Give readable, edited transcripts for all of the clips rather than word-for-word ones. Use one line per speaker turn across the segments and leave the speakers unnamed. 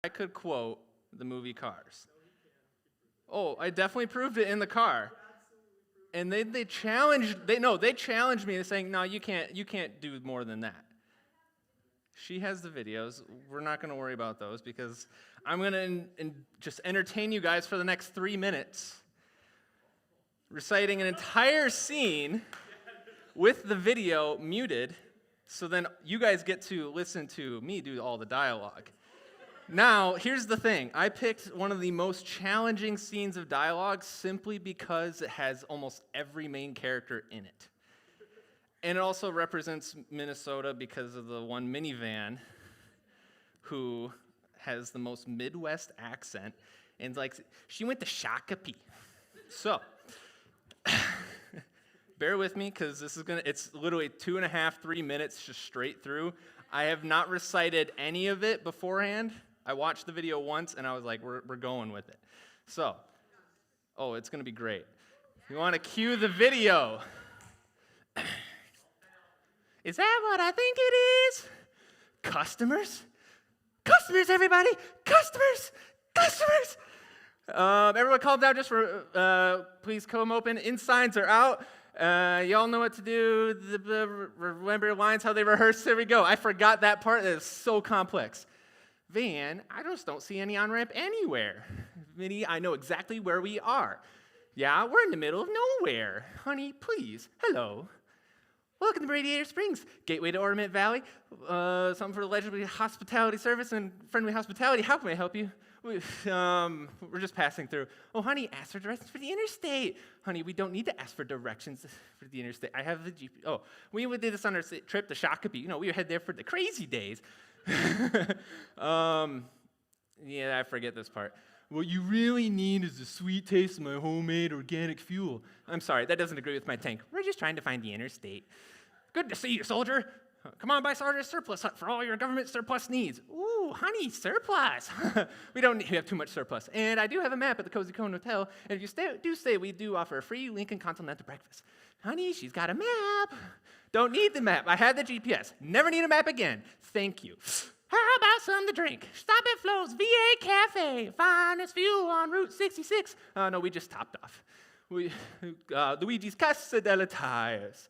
I could quote the movie Cars. Oh, I definitely proved it in the car. And they challenged me saying, no, you can't do more than that. She has the videos. We're not going to worry about those because I'm going to just entertain you guys for the next 3 minutes, reciting an entire scene with the video muted, so then you guys get to listen to me do all the dialogue. Now, here's the thing. I picked one of the most challenging scenes of dialogue simply because it has almost every main character in it. And it also represents Minnesota because of the one minivan who has the most Midwest accent. And like, she went to Shakopee. So, bear with me because it's literally 2.5, 3 minutes just straight through. I have not recited any of it beforehand. I watched the video once and I was like, we're going with it. So, it's going to be great. You want to cue the video. Is that what I think it is? Customers? Customers, everybody! Customers! Customers! Everyone calm down just for, please come open. In signs are out. Y'all know what to do. Remember your lines, how they rehearse. There we go. I forgot that part. That is so complex. Van, I just don't see any on-ramp anywhere. Minnie, I know exactly where we are. Yeah, we're in the middle of nowhere. Honey, please. Hello. Welcome to Radiator Springs, gateway to Ornament Valley. Something for allegedly hospitality service and friendly hospitality. How can I help you? We're just passing through. Oh, honey, ask for directions for the interstate. Honey, we don't need to ask for directions for the interstate. I have the GPS. Oh, we did this on our trip to Shakopee. We were headed there for the crazy days. Yeah, I forget this part. What you really need is the sweet taste of my homemade organic fuel. I'm sorry, that doesn't agree with my tank. We're just trying to find the interstate. Good to see you, soldier. Come on by Sergeant Surplus Hut for all your government surplus needs. Ooh, honey, surplus. We have too much surplus. And I do have a map at the Cozy Cone Hotel. And if you do stay, we do offer a free Lincoln Continental breakfast. Honey, she's got a map. Don't need the map. I had the GPS. Never need a map again. Thank you. How about some to drink? Stop at Flo's VA Cafe. Finest view on Route 66. No, we just topped off. Luigi's Casa della Tires.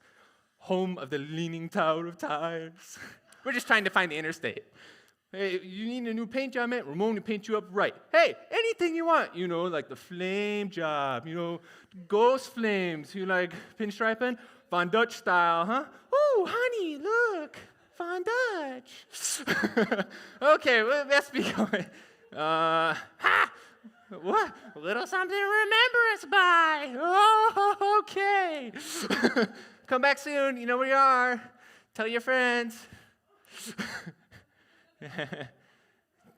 Home of the Leaning Tower of Tires. We're just trying to find the interstate. Hey, you need a new paint job, man? Ramon will paint you up right. Hey, anything you want. Like the flame job. Ghost flames. You like pinstriping? Von Dutch style, huh? Ooh, honey, look. Von Dutch. Okay, let's be going. What? A little something to remember us by. Oh, okay. Come back soon. You know where you are. Tell your friends. Thanks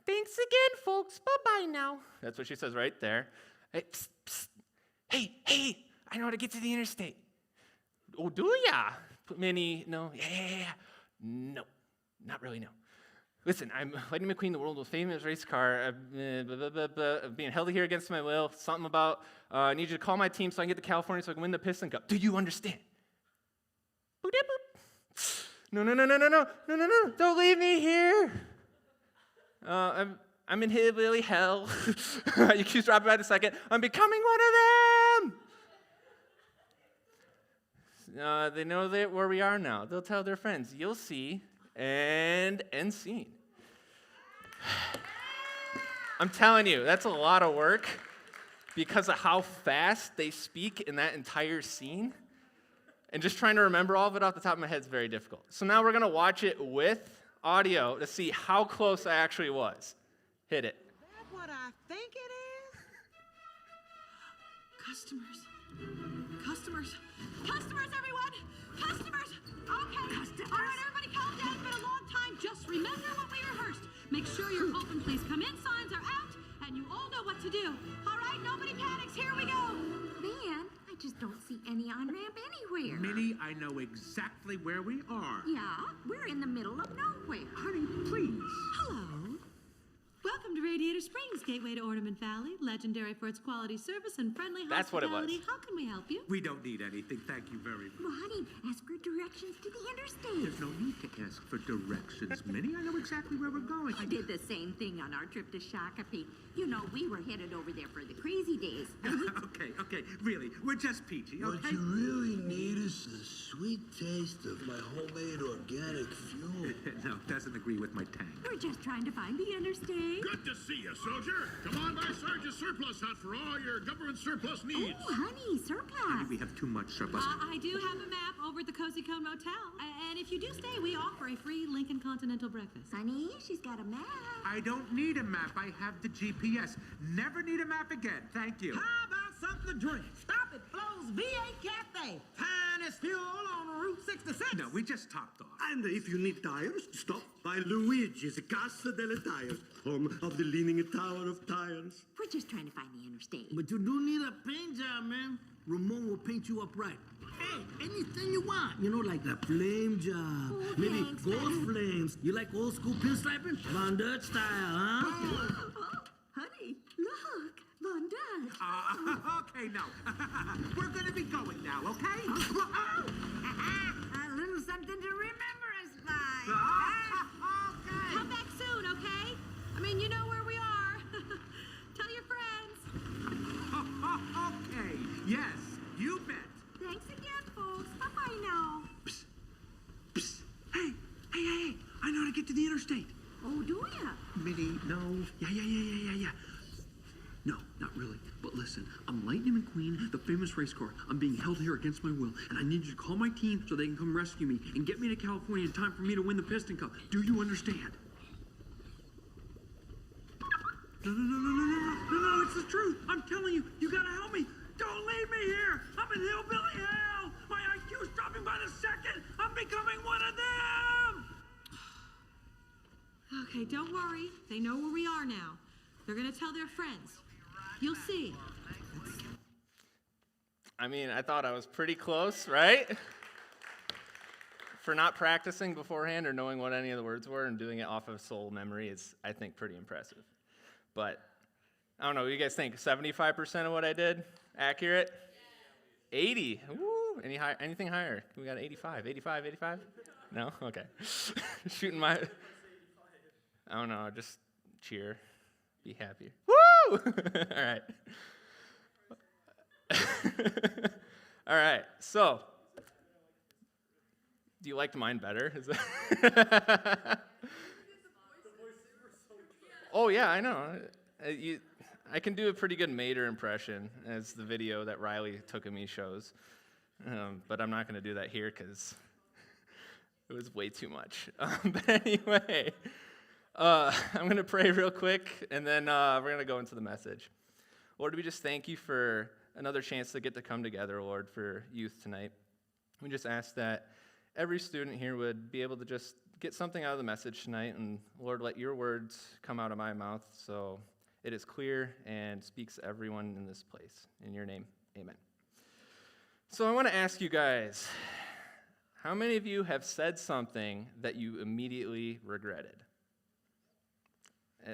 again, folks. Bye-bye now. That's what she says right there. Hey, psst, psst. Hey, I know how to get to the interstate. Oh, do ya? Minnie, no. Yeah. No, not really, no. Listen, I'm Lightning McQueen, the world's famous race car. Being held here against my will. Something about, I need you to call my team so I can get to California so I can win the Piston Cup. Do you understand? No. Don't leave me here. I'm in hillbilly hell. You keep dropping by the second. I'm becoming one of them. They know where we are now. They'll tell their friends. You'll see. And end scene. I'm telling you, that's a lot of work because of how fast they speak in that entire scene. And just trying to remember all of it off the top of my head is very difficult. So now we're going to watch it with audio to see how close I actually was. Hit it.
Is that what I think it is? Customers, everyone! Customers! Okay, all right, everybody calm down. It's been a long time. Just remember what we rehearsed. Make sure you're open, please come in. Signs are out, and you all know what to do. All right, nobody panics. Here we go.
Man, I just don't see any on-ramp anywhere.
Minnie, I know exactly where we are.
Yeah, we're in the middle of nowhere.
Honey, please.
Hello. Welcome to Radiator Cedar Springs, gateway to Ornament Valley, legendary for its quality service and friendly
That's what it
hospitality.
was.
How can we help you?
We don't need anything, thank you very much.
Well, honey, ask for directions to the interstate.
There's no need to ask for directions, Minnie. I know exactly where we're going.
I did the same thing on our trip to Shakopee. You know, we were headed over there for the crazy days.
Okay, really, we're just peachy,
What
okay?
you really need is the sweet taste of my homemade organic fuel.
No, doesn't agree with my tank.
We're just trying to find the interstate.
Good to see you, soldier. Come on by Sarge's surplus hut for all your government surplus needs.
Oh, honey, surplus.
We have too much surplus.
I do have a map over at the Cozy Cone Motel. And if you do stay, we offer a free Lincoln Continental breakfast.
Honey, she's got a map.
I don't need a map. I have the GPS. Never need a map again. Thank you.
How about something to drink? Stop at Flo's V8 Cafe. Finest fuel on Route 66.
No, we just topped off.
And if you need tires, stop by Luigi's Casa delle Tires, home of the Leaning Tower of Tires.
We're just trying to find the interstate.
But you do need a paint job, man. Ramon will paint you up right. Hey, anything you want. You know, like a flame job.
Oh,
Maybe
thanks,
ghost
honey.
flames. You like old school pinstriping? Von Dutch style, huh?
Oh, honey, look, Von Dutch.
Okay, no. We're gonna be going now, okay?
A little something to remember us by.
Okay.
Come back soon, okay? I mean, you know where we are. Tell your friends.
Okay. Yes, you bet.
Thanks again, folks. Bye-bye now.
Psst. Hey. I know how to get to the interstate.
Oh, do ya?
Minnie, no.
Yeah. No, not really. But listen, I'm Lightning McQueen, the famous race car. I'm being held here against my will, and I need you to call my team so they can come rescue me and get me to California in time for me to win the Piston Cup. Do you understand? No, it's the truth. I'm telling you, you gotta help me. Don't leave me here. I'm in hillbilly hell. My IQ's dropping by the second. I'm becoming one of them.
Okay, don't worry. They know where we are now. They're gonna tell their friends. You'll see.
I mean, I thought I was pretty close, right? For not practicing beforehand or knowing what any of the words were and doing it off of soul memory is, I think, pretty impressive. But I don't know, what do you guys think? 75% of what I did? Accurate? 80. Woo! Anything higher? We got 85. 85? No? Okay. Shooting my... I don't know, just cheer. Be happy. Woo! All right. All right, so... Do you liked mine better? Is that Oh, yeah, I know. I can do a pretty good Mater impression, as the video that Riley took of me shows. But I'm not going to do that here because it was way too much. But anyway, I'm going to pray real quick, and then we're going to go into the message. Lord, we just thank you for another chance to get to come together, Lord, for youth tonight. We just ask that every student here would be able to just get something out of the message tonight, and Lord, let your words come out of my mouth so it is clear and speaks to everyone in this place. In your name, amen. So I want to ask you guys, how many of you have said something that you immediately regretted?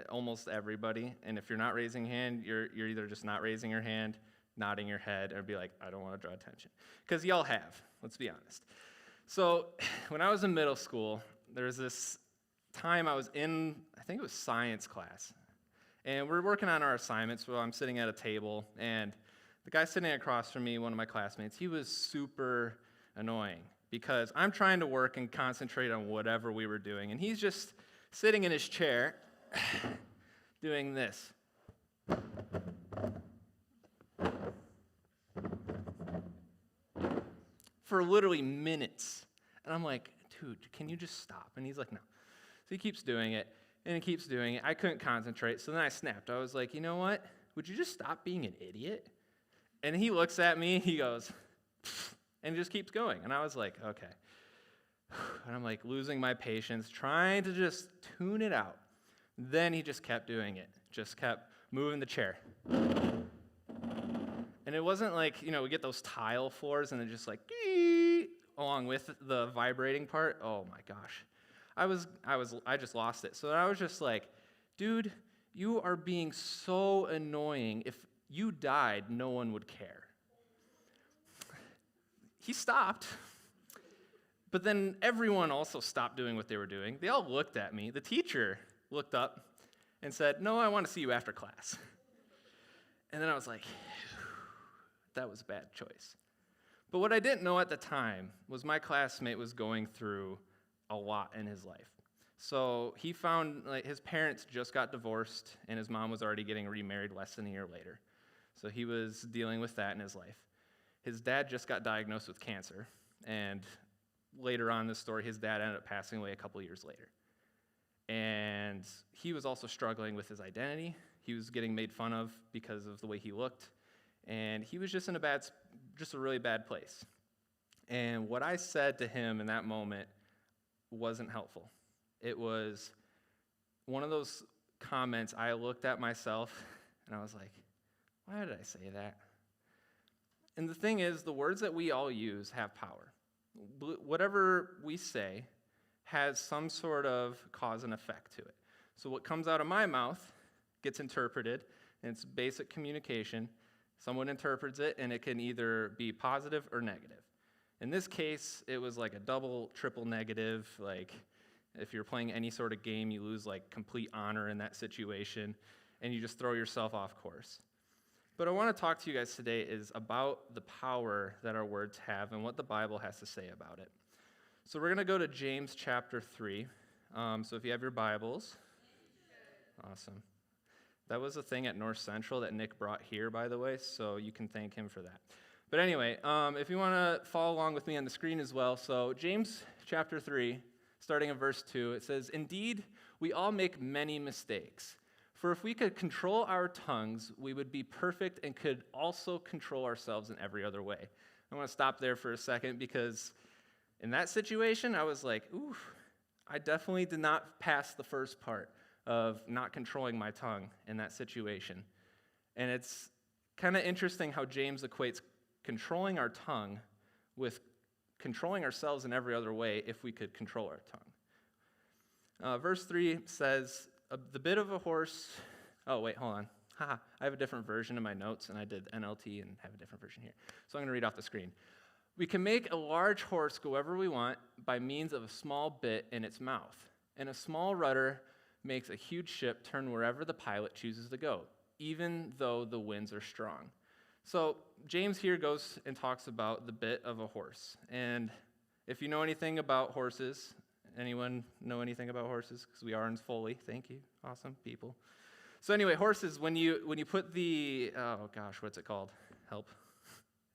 Almost everybody. And if you're not raising your hand, you're either just not raising your hand, nodding your head, or be like, I don't want to draw attention. Because y'all have, let's be honest. So when I was in middle school, there was this time I was in, I think it was science class. And we're working on our assignments, so I'm sitting at a table, and the guy sitting across from me, one of my classmates, he was super annoying because I'm trying to work and concentrate on whatever we were doing, and he's just sitting in his chair doing this. For literally minutes. And I'm like, dude, can you just stop? And he's like, no. So he keeps doing it, and he keeps doing it. I couldn't concentrate, so then I snapped. I was like, you know what? Would you just stop being an idiot? And he looks at me, he goes, pfft, and he just keeps going. And I was like, okay. And I'm like losing my patience, trying to just tune it out. Then he just kept doing it, just kept moving the chair. And it wasn't like, we get those tile floors and it just like, along with the vibrating part. Oh my gosh. I just lost it. So I was just like, dude, You are being so annoying. If you died, no one would care. He stopped. But then everyone also stopped doing what they were doing. They all looked at me. The teacher looked up and said, "No, I want to see you after class." And then I was like, that was a bad choice. But what I didn't know at the time was my classmate was going through a lot in his life. So he found his parents just got divorced, and his mom was already getting remarried less than a year later. So he was dealing with that in his life. His dad just got diagnosed with cancer, and later on in the story, his dad ended up passing away a couple years later. And he was also struggling with his identity. He was getting made fun of because of the way he looked, and he was just in a really bad place. And what I said to him in that moment wasn't helpful. It was one of those comments I looked at myself, and I was like, why did I say that? And the thing is, the words that we all use have power. Whatever we say has some sort of cause and effect to it. So what comes out of my mouth gets interpreted, and it's basic communication. Someone interprets it, and it can either be positive or negative. In this case, it was like a double, triple negative. Like, if you're playing any sort of game, you lose like complete honor in that situation, and you just throw yourself off course. But I want to talk to you guys today is about the power that our words have and what the Bible has to say about it. So we're going to go to James chapter 3. So if you have your Bibles, awesome. That was a thing at North Central that Nick brought here, by the way, so you can thank him for that. But anyway, if you want to follow along with me on the screen as well, so James chapter 3, starting in verse 2, it says, "Indeed, we all make many mistakes. For if we could control our tongues, we would be perfect and could also control ourselves in every other way." I want to stop there for a second because in that situation, I was like, ooh, I definitely did not pass the first part of not controlling my tongue in that situation. And it's kind of interesting how James equates controlling our tongue with controlling ourselves in every other way if we could control our tongue. Verse 3 says, "The bit of a horse," oh wait, hold on. I have a different version in my notes, and I did NLT and have a different version here. So I'm going to read off the screen. "We can make a large horse go wherever we want by means of a small bit in its mouth. And a small rudder makes a huge ship turn wherever the pilot chooses to go, even though the winds are strong." So James here goes and talks about the bit of a horse. And if you know anything about horses, anyone know anything about horses? Because we are in Foley. Thank you. Awesome people. So anyway, horses, when you put the, oh gosh, what's it called? Help.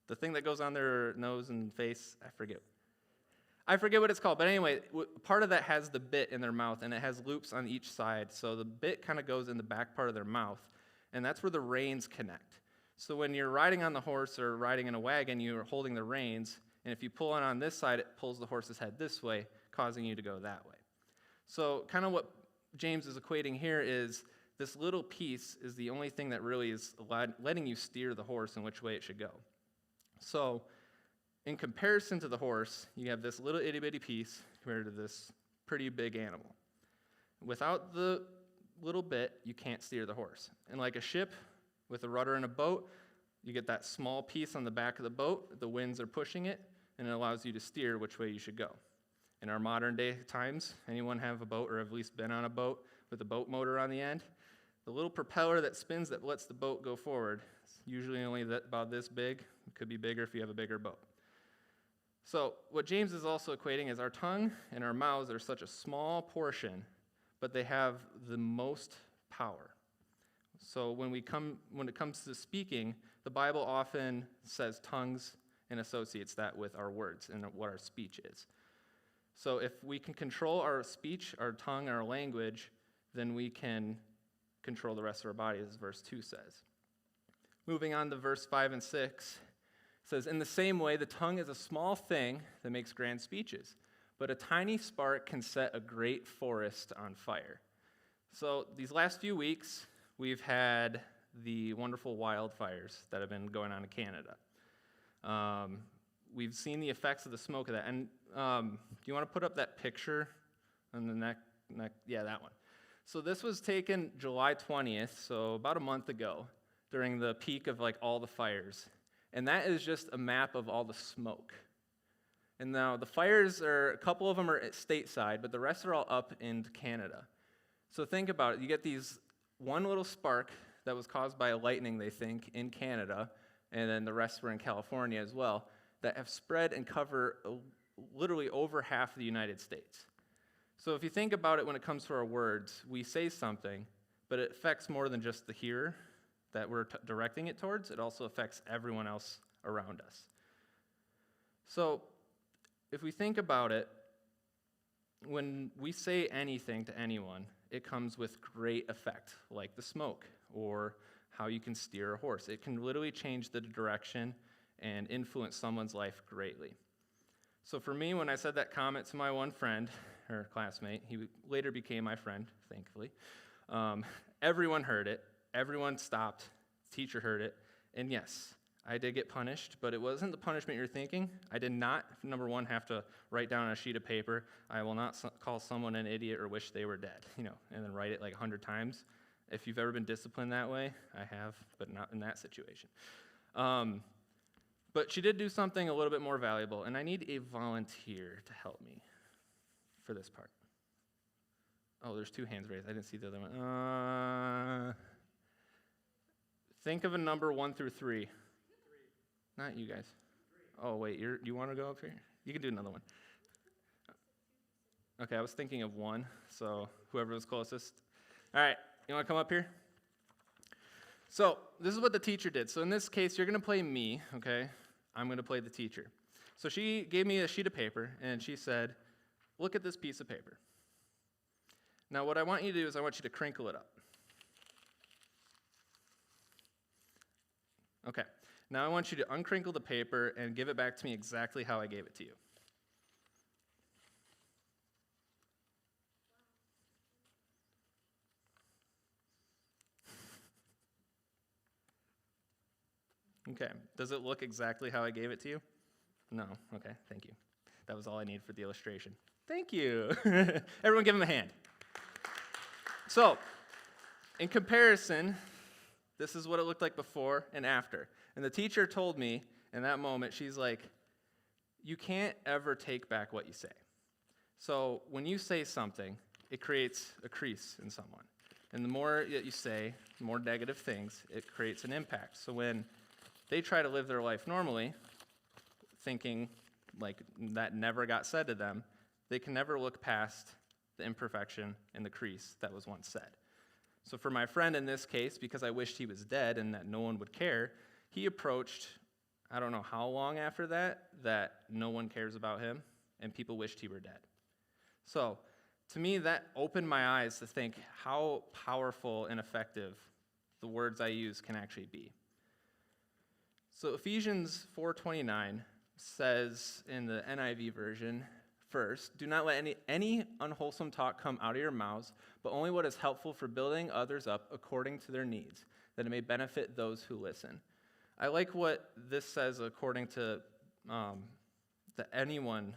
The thing that goes on their nose and face, I forget what it's called. But anyway, part of that has the bit in their mouth, and it has loops on each side. So the bit kind of goes in the back part of their mouth, and that's where the reins connect. So when you're riding on the horse or riding in a wagon, you're holding the reins, and if you pull it on this side, it pulls the horse's head this way, causing you to go that way. So kind of what James is equating here is this little piece is the only thing that really is letting you steer the horse in which way it should go. So in comparison to the horse, you have this little itty-bitty piece compared to this pretty big animal. Without the little bit, you can't steer the horse. And like a ship with a rudder and a boat, you get that small piece on the back of the boat, the winds are pushing it, and it allows you to steer which way you should go. In our modern day times, anyone have a boat or have at least been on a boat with a boat motor on the end? The little propeller that spins that lets the boat go forward is usually only about this big. It could be bigger if you have a bigger boat. So what James is also equating is our tongue and our mouths are such a small portion, but they have the most power. So when it comes to speaking, the Bible often says tongues and associates that with our words and what our speech is. So if we can control our speech, our tongue, our language, then we can control the rest of our body, as verse 2 says. Moving on to verse 5 and 6, it says, "In the same way, the tongue is a small thing that makes grand speeches, but a tiny spark can set a great forest on fire." So these last few weeks, we've had the wonderful wildfires that have been going on in Canada. We've seen the effects of the smoke of that. And do you want to put up that picture on the neck? Yeah, that one. So this was taken July 20th, so about a month ago, during the peak of like all the fires. And that is just a map of all the smoke. And now the fires a couple of them are stateside, but the rest are all up in Canada. So think about it. You get these one little spark that was caused by a lightning, they think, in Canada, and then the rest were in California as well, that have spread and cover literally over half of the United States. So if you think about it when it comes to our words, we say something, but it affects more than just the hearer that we're directing it towards. It also affects everyone else around us. So if we think about it, when we say anything to anyone, it comes with great effect, like the smoke or how you can steer a horse. It can literally change the direction and influence someone's life greatly. So for me, when I said that comment to my one friend, or classmate, he later became my friend, thankfully, everyone heard it, everyone stopped, the teacher heard it, and yes, I did get punished, but it wasn't the punishment you're thinking. I did not, number one, have to write down on a sheet of paper, I will not call someone an idiot or wish they were dead, and then write it like 100 times. If you've ever been disciplined that way, I have, but not in that situation. But she did do something a little bit more valuable, and I need a volunteer to help me for this part. Oh, there's 2 hands raised. I didn't see the other one. Think of a number 1 through 3. Not you guys. Oh, wait, you want to go up here? You can do another one. Okay, I was thinking of 1, so whoever was closest. All right, you want to come up here? So this is what the teacher did. So in this case, you're going to play me, okay? I'm going to play the teacher. So she gave me a sheet of paper, and she said, look at this piece of paper. Now what I want you to do is I want you to crinkle it up. Okay, now I want you to uncrinkle the paper and give it back to me exactly how I gave it to you. Okay, does it look exactly how I gave it to you? No, okay, thank you. That was all I need for the illustration. Thank you. Everyone give him a hand. So, in comparison, this is what it looked like before and after. And the teacher told me in that moment, she's like, you can't ever take back what you say. So when you say something, it creates a crease in someone. And the more that you say, the more negative things, it creates an impact. So when they try to live their life normally, thinking like that never got said to them, they can never look past the imperfection and the crease that was once said. So for my friend in this case, because I wished he was dead and that no one would care, he approached, I don't know how long after that no one cares about him, and people wished he were dead. So to me, that opened my eyes to think how powerful and effective the words I use can actually be. So Ephesians 4:29 says in the NIV version, first, do not let any unwholesome talk come out of your mouths, but only what is helpful for building others up according to their needs, that it may benefit those who listen. I like what this says according to anyone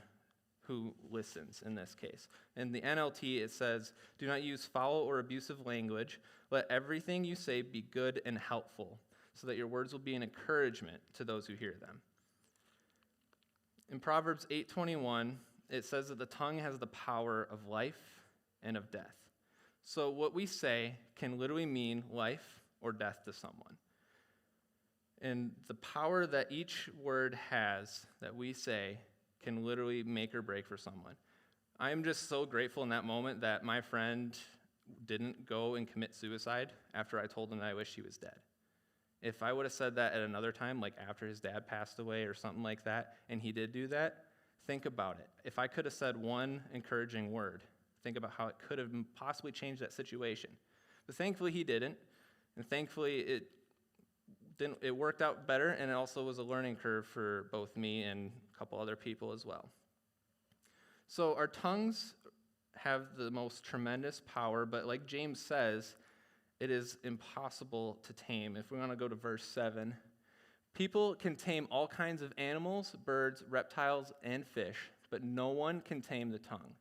who listens in this case. In the NLT, it says, do not use foul or abusive language. Let everything you say be good and helpful, so that your words will be an encouragement to those who hear them. In Proverbs 8:21, it says that the tongue has the power of life and of death. So what we say can literally mean life or death to someone. And the power that each word has that we say can literally make or break for someone. I am just so grateful in that moment that my friend didn't go and commit suicide after I told him that I wish he was dead. If I would have said that at another time, like after his dad passed away or something like that, and he did do that, think about it. If I could have said one encouraging word, think about how it could have possibly changed that situation. But thankfully he didn't, and thankfully it worked out better, and it also was a learning curve for both me and a couple other people as well. So our tongues have the most tremendous power, but like James says, it is impossible to tame. If we want to go to verse 7, people can tame all kinds of animals, birds, reptiles, and fish, but no one can tame the tongue.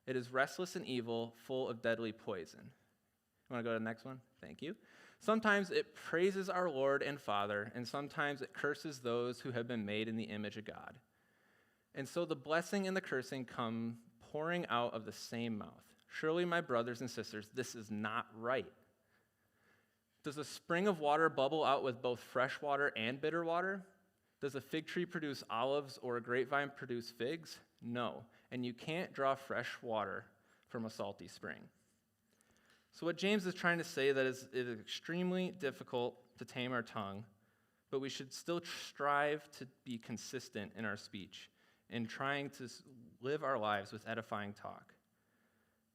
It is restless and evil, full of deadly poison. You want to go to the next one? Thank you. Sometimes it praises our Lord and Father, and sometimes it curses those who have been made in the image of God. And so the blessing and the cursing come pouring out of the same mouth. Surely, my brothers and sisters, this is not right. Does a spring of water bubble out with both fresh water and bitter water? Does a fig tree produce olives or a grapevine produce figs? No. And you can't draw fresh water from a salty spring. So what James is trying to say that it is extremely difficult to tame our tongue, but we should still strive to be consistent in our speech and trying to live our lives with edifying talk.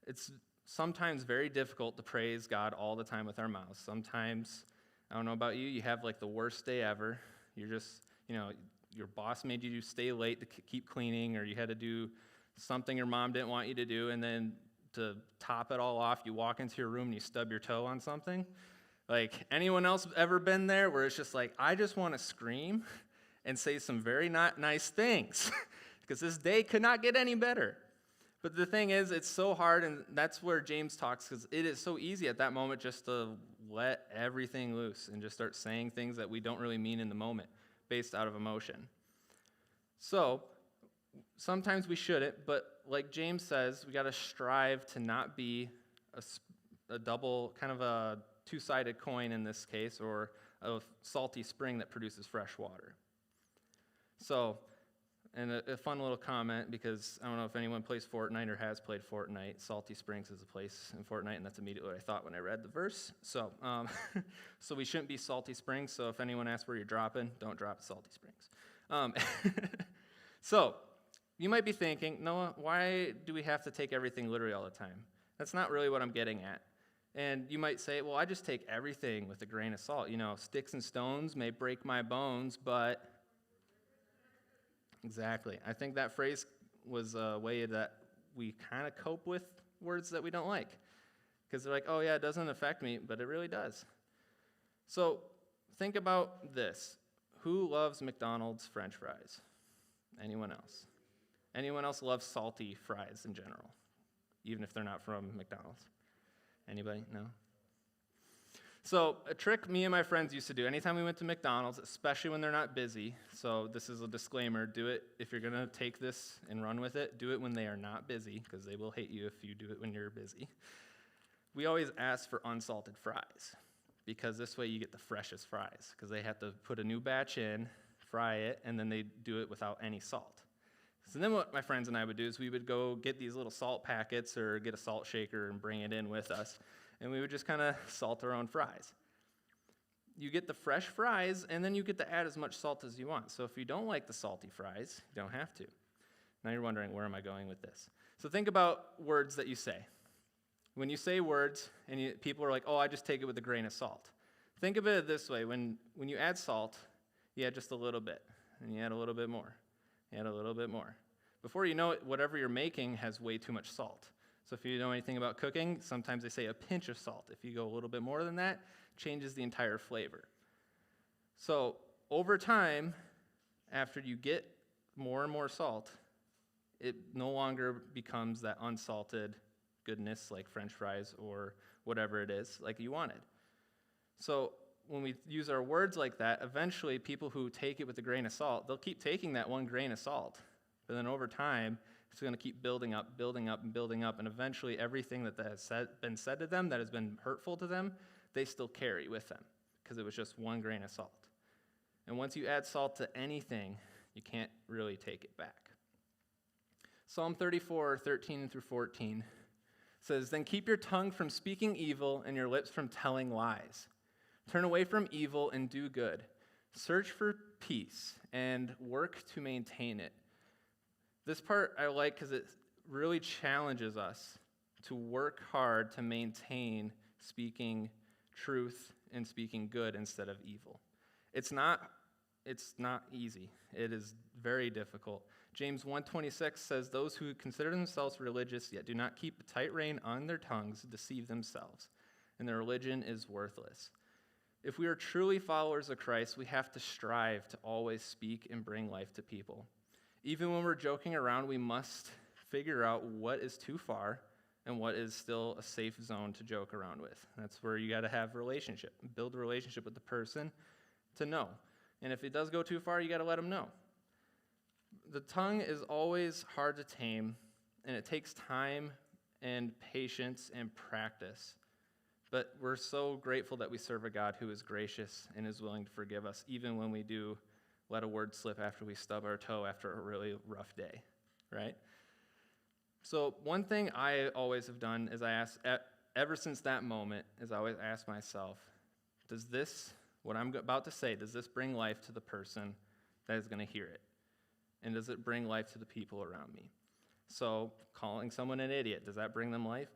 It's sometimes very difficult to praise God all the time with our mouths. Sometimes, I don't know about you, you have like the worst day ever. You're just, your boss made you stay late to keep cleaning, or you had to do something your mom didn't want you to do, and then to top it all off, you walk into your room and you stub your toe on something. Like, anyone else ever been there where it's just like, I just want to scream and say some very not nice things because this day could not get any better. But the thing is, it's so hard, and that's where James talks, because it is so easy at that moment just to let everything loose and just start saying things that we don't really mean in the moment based out of emotion. So sometimes we shouldn't, but like James says, we got to strive to not be a double, kind of a two-sided coin in this case, or a salty spring that produces fresh water. So, and a fun little comment, because I don't know if anyone plays Fortnite or has played Fortnite. Salty Springs is a place in Fortnite, and that's immediately what I thought when I read the verse. So, so we shouldn't be Salty Springs, so if anyone asks where you're dropping, don't drop at Salty Springs. So, you might be thinking, Noah, why do we have to take everything literally all the time? That's not really what I'm getting at. And you might say, well, I just take everything with a grain of salt. Sticks and stones may break my bones, but... Exactly. I think that phrase was a way that we kind of cope with words that we don't like. Because they're like, oh yeah, it doesn't affect me, but it really does. So think about this. Who loves McDonald's French fries? Anyone else? Anyone else loves salty fries in general, even if they're not from McDonald's? Anybody? No? So a trick me and my friends used to do anytime we went to McDonald's, especially when they're not busy, so this is a disclaimer, do it, if you're going to take this and run with it, do it when they are not busy, because they will hate you if you do it when you're busy. We always ask for unsalted fries, because this way you get the freshest fries, because they have to put a new batch in, fry it, and then they do it without any salt. So then what my friends and I would do is we would go get these little salt packets or get a salt shaker and bring it in with us, and we would just kind of salt our own fries. You get the fresh fries, and then you get to add as much salt as you want. So if you don't like the salty fries, you don't have to. Now you're wondering, where am I going with this? So think about words that you say. When you say words, and people are like, oh, I just take it with a grain of salt. Think of it this way. When you add salt, you add just a little bit, and you add a little bit more. You add a little bit more. Before you know it, whatever you're making has way too much salt. So if you know anything about cooking, sometimes they say a pinch of salt. If you go a little bit more than that, changes the entire flavor. So over time, after you get more and more salt, it no longer becomes that unsalted goodness like French fries or whatever it is like you wanted. So when we use our words like that, eventually people who take it with a grain of salt, they'll keep taking that one grain of salt. But then over time, it's going to keep building up, and building up, and eventually everything that has been said to them that has been hurtful to them, they still carry with them because it was just one grain of salt. And once you add salt to anything, you can't really take it back. Psalm 34, 13 through 14 says, "Then keep your tongue from speaking evil and your lips from telling lies. Turn away from evil and do good. Search for peace and work to maintain it." This part I like because it really challenges us to work hard to maintain speaking truth and speaking good instead of evil. It's not easy. It is very difficult. James 1:26 says, "Those who consider themselves religious yet do not keep a tight rein on their tongues deceive themselves, and their religion is worthless." If we are truly followers of Christ, we have to strive to always speak and bring life to people. Even when we're joking around, we must figure out what is too far and what is still a safe zone to joke around with. That's where you got to have relationship, build a relationship with the person to know. And if it does go too far, you got to let them know. The tongue is always hard to tame, and it takes time and patience and practice. But we're so grateful that we serve a God who is gracious and is willing to forgive us, even when we do let a word slip after we stub our toe after a really rough day, right? So one thing I always have done is ever since that moment, is I always ask myself, does this, what I'm about to say, does this bring life to the person that is going to hear it? And does it bring life to the people around me? So calling someone an idiot, does that bring them life?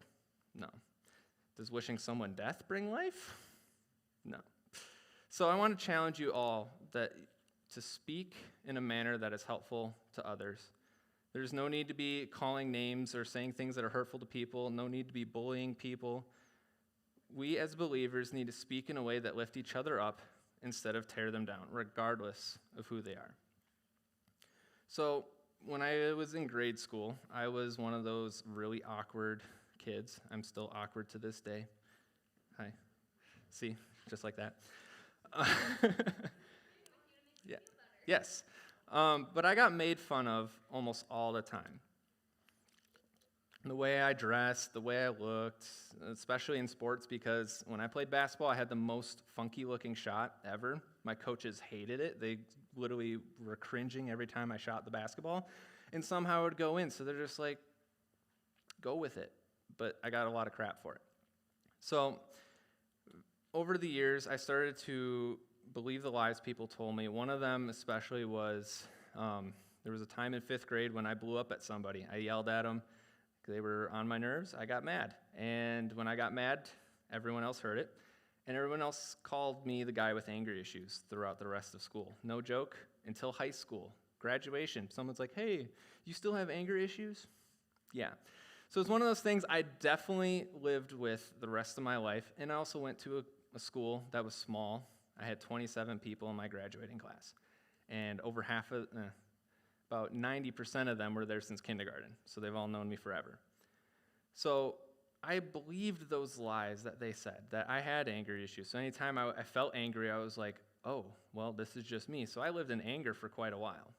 No. Does wishing someone death bring life? No. So I want to challenge you all to speak in a manner that is helpful to others. There's no need to be calling names or saying things that are hurtful to people, no need to be bullying people. We as believers need to speak in a way that lift each other up instead of tear them down, regardless of who they are. So when I was in grade school, I was one of those really awkward kids. I'm still awkward to this day. Hi. See, just like that. Yeah. Yes. But I got made fun of almost all the time. The way I dressed, the way I looked, especially in sports, because when I played basketball, I had the most funky-looking shot ever. My coaches hated it. They literally were cringing every time I shot the basketball, and somehow it would go in. So they're just like, go with it. But I got a lot of crap for it. So over the years, I started to believe the lies people told me. One of them especially was, there was a time in 5th grade when I blew up at somebody. I yelled at them. They were on my nerves. I got mad. And when I got mad, everyone else heard it. And everyone else called me the guy with anger issues throughout the rest of school. No joke, until high school. Graduation, someone's like, hey, you still have anger issues? Yeah. So it's one of those things I definitely lived with the rest of my life. And I also went to a school that was small. I had 27 people in my graduating class. And over about 90% of them were there since kindergarten. So they've all known me forever. So I believed those lies that they said, that I had anger issues. So anytime I felt angry, I was like, oh, well, this is just me. So I lived in anger for quite a while.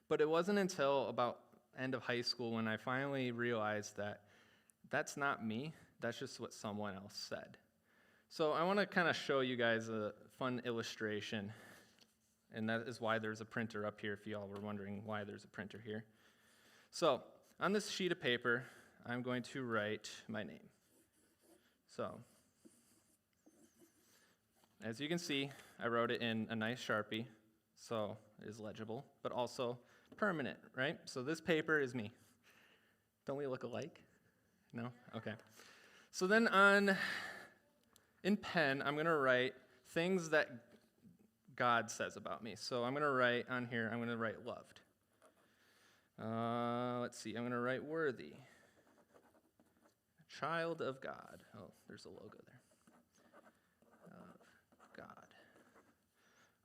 But it wasn't until about end of high school when I finally realized that that's not me. That's just what someone else said. So I want to kind of show you guys a fun illustration. And that is why there's a printer up here, if you all were wondering why there's a printer here. So on this sheet of paper, I'm going to write my name. So as you can see, I wrote it in a nice Sharpie, so it is legible, but also permanent, right? So this paper is me. Don't we look alike? No? Okay. So then in pen, I'm going to write things that God says about me. So I'm going to write on here, I'm going to write loved. Let's see, I'm going to write worthy. Child of God. Oh, there's a logo there. Of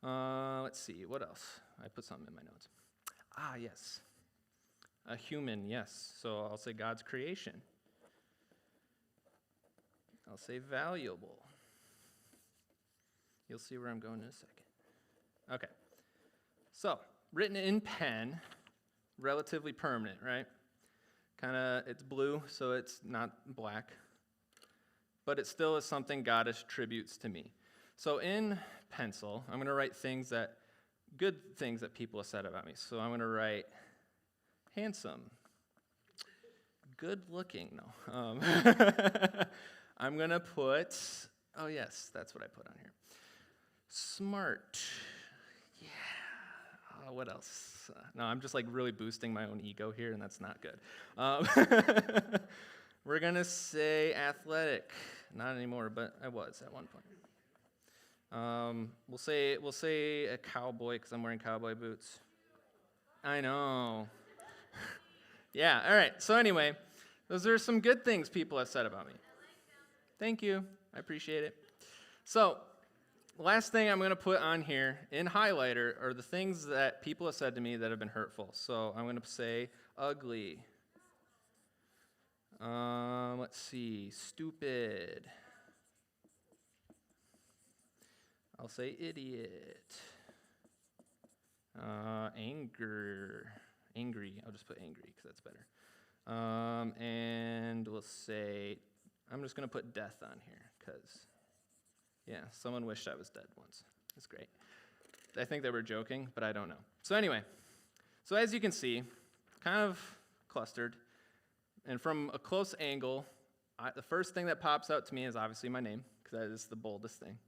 God. Let's see, what else? I put something in my notes. Ah, yes. A human, yes. So I'll say God's creation. I'll say valuable. You'll see where I'm going in a second. Okay. So, written in pen, relatively permanent, right? It's blue, so it's not black. But it still is something God attributes to me. So in pencil, I'm going to write good things that people have said about me. So I'm going to write handsome, good looking, no. I'm going to put, oh yes, that's what I put on here. Smart, yeah. What else? No, I'm just like really boosting my own ego here, and that's not good. We're going to say athletic. Not anymore, but I was at one point. We'll say a cowboy because I'm wearing cowboy boots. I know. Yeah, all right. So anyway, those are some good things people have said about me. Thank you. I appreciate it. So last thing I'm going to put on here in highlighter are the things that people have said to me that have been hurtful. So I'm going to say ugly. Let's see. Stupid. I'll say idiot. Angry. I'll just put angry because that's better. And we'll say, I'm just going to put death on here because, yeah, someone wished I was dead once. That's great. I think they were joking, but I don't know. So anyway, so as you can see, kind of clustered. And from a close angle, the first thing that pops out to me is obviously my name, because that is the boldest thing.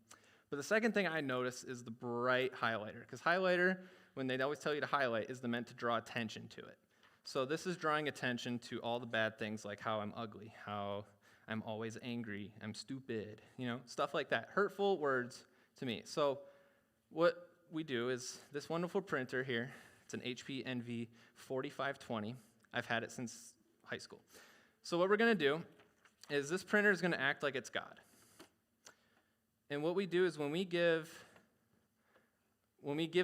But the second thing I notice is the bright highlighter, because highlighter, when they always tell you to highlight, is meant to draw attention to it. So this is drawing attention to all the bad things, like how I'm ugly, how I'm always angry, I'm stupid, stuff like that. Hurtful words to me. So what we do is this wonderful printer here, it's an HP Envy 4520. I've had it since high school. So what we're going to do is this printer is going to act like it's God. And what we do is when we give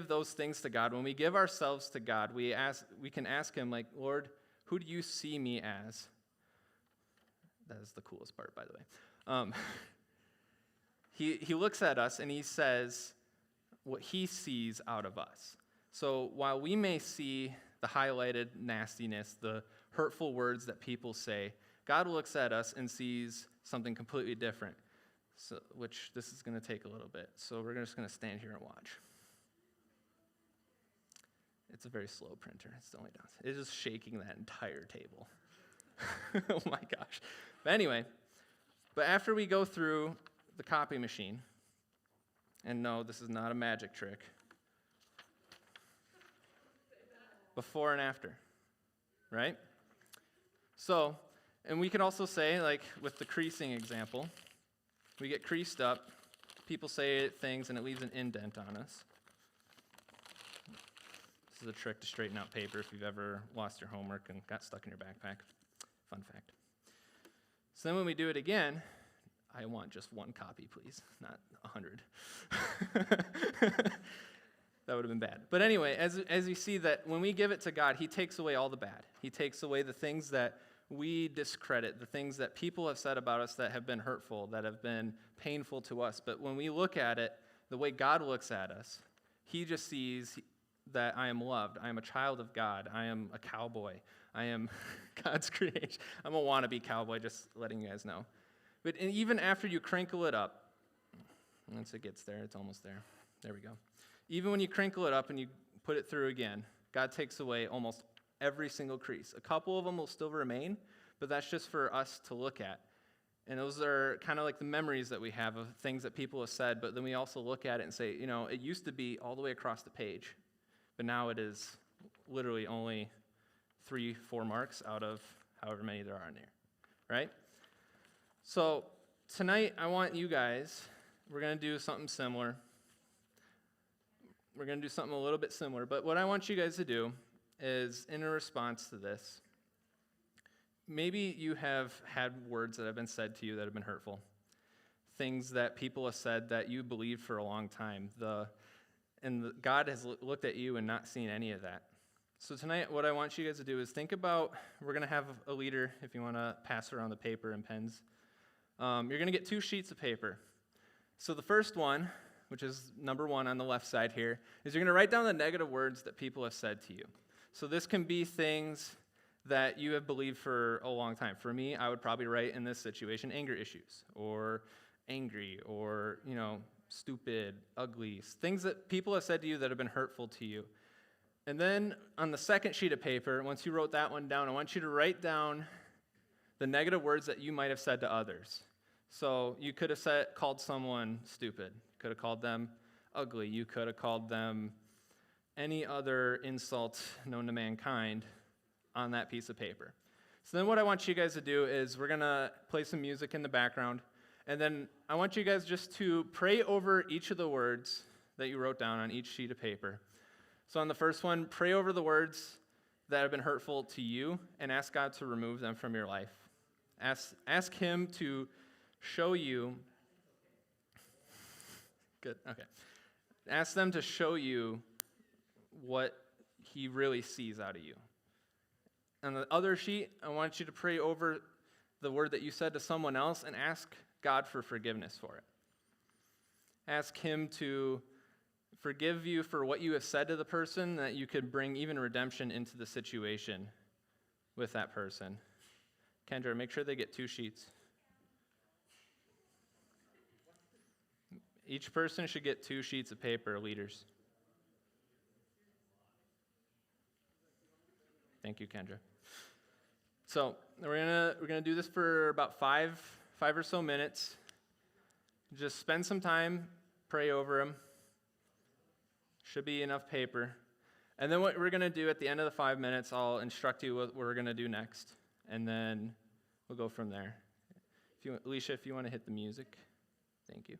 those things to God, when we give ourselves to God, we can ask him, like, Lord, who do you see me as? That is the coolest part, by the way. He looks at us and he says what he sees out of us. So while we may see the highlighted nastiness, the hurtful words that people say, God looks at us and sees something completely different, which this is going to take a little bit. So we're just going to stand here and watch. It's a very slow printer. It's the only downside. It's just shaking that entire table. Oh my gosh. But anyway, after we go through the copy machine, and no, this is not a magic trick, before and after, right? So, and we can also say, like with the creasing example, we get creased up, people say things, and it leaves an indent on us. This is a trick to straighten out paper if you've ever lost your homework and got stuck in your backpack. Fun fact. So then when we do it again, I want just one copy, please, not 100. That would have been bad. But anyway, as you see that when we give it to God, he takes away all the bad. He takes away the things that we discredit, the things that people have said about us that have been hurtful, that have been painful to us. But when we look at it, the way God looks at us, he just sees that I am loved. I am a child of God. I am a cowboy. I am God's creation. I'm a wannabe cowboy, just letting you guys know. But even after you crinkle it up, once it gets there, it's almost there. There we go. Even when you crinkle it up and you put it through again, God takes away almost every single crease. A couple of them will still remain, but that's just for us to look at. And those are kind of like the memories that we have of things that people have said, but then we also look at it and say, it used to be all the way across the page, but now it is literally only 3-4 marks out of however many there are in there, right? So tonight I want you guys, we're going to do something similar. We're going to do something a little bit similar, but what I want you guys to do is, in a response to this, maybe you have had words that have been said to you that have been hurtful, things that people have said that you believed for a long time, God has looked at you and not seen any of that. So tonight, what I want you guys to do is think about, we're going to have a leader, if you want to pass around the paper and pens. You're going to get 2 sheets of paper. So the first one, which is number 1 on the left side here, is you're going to write down the negative words that people have said to you. So this can be things that you have believed for a long time. For me, I would probably write in this situation anger issues, or angry, or, stupid, ugly, things that people have said to you that have been hurtful to you. And then on the second sheet of paper, once you wrote that one down, I want you to write down the negative words that you might have said to others. So you could have called someone stupid. You could have called them ugly. You could have called them any other insult known to mankind on that piece of paper. So then what I want you guys to do is we're going to play some music in the background, and then I want you guys just to pray over each of the words that you wrote down on each sheet of paper. So on the first one, pray over the words that have been hurtful to you and ask God to remove them from your life. Ask him to show you. Good, okay. Ask them to show you what he really sees out of you. On the other sheet, I want you to pray over the word that you said to someone else and ask God for forgiveness for it. Ask him to forgive you for what you have said to the person, that you could bring even redemption into the situation with that person. Kendra, make sure they get 2 sheets. Each person should get 2 sheets of paper, leaders. Thank you, Kendra. So we're gonna do this for about five or so minutes. Just spend some time, pray over them. Should be enough paper. And then what we're gonna do at the end of the 5 minutes, I'll instruct you what we're gonna do next, and then we'll go from there. Alicia, if you want to hit the music, thank you.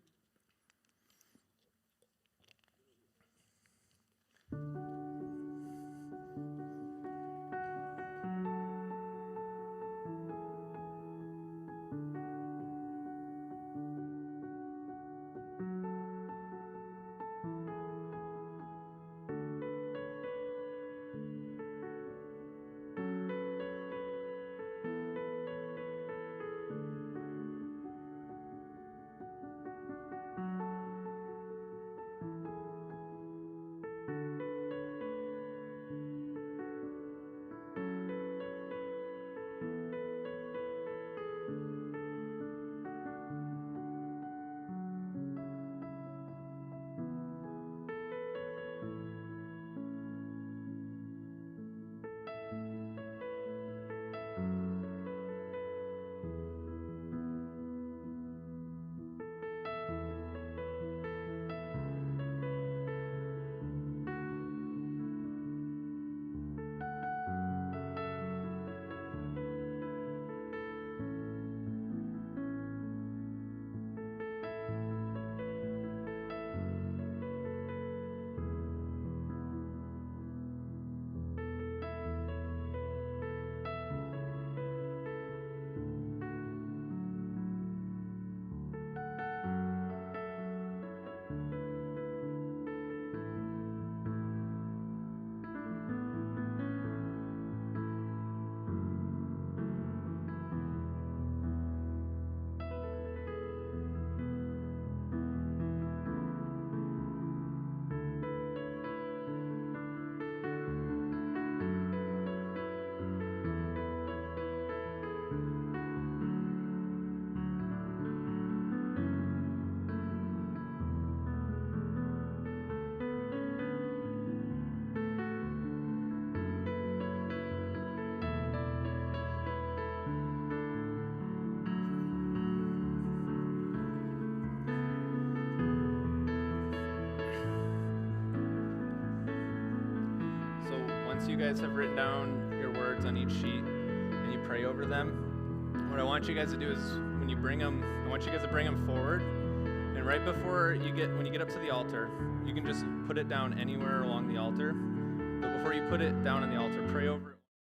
Once you guys have written down your words on each sheet and you pray over them, what I want you guys to do is when you bring them, I want you guys to bring them forward. And right before when you get up to the altar, you can just put it down anywhere along the altar. But before you put it down on the altar, pray over it.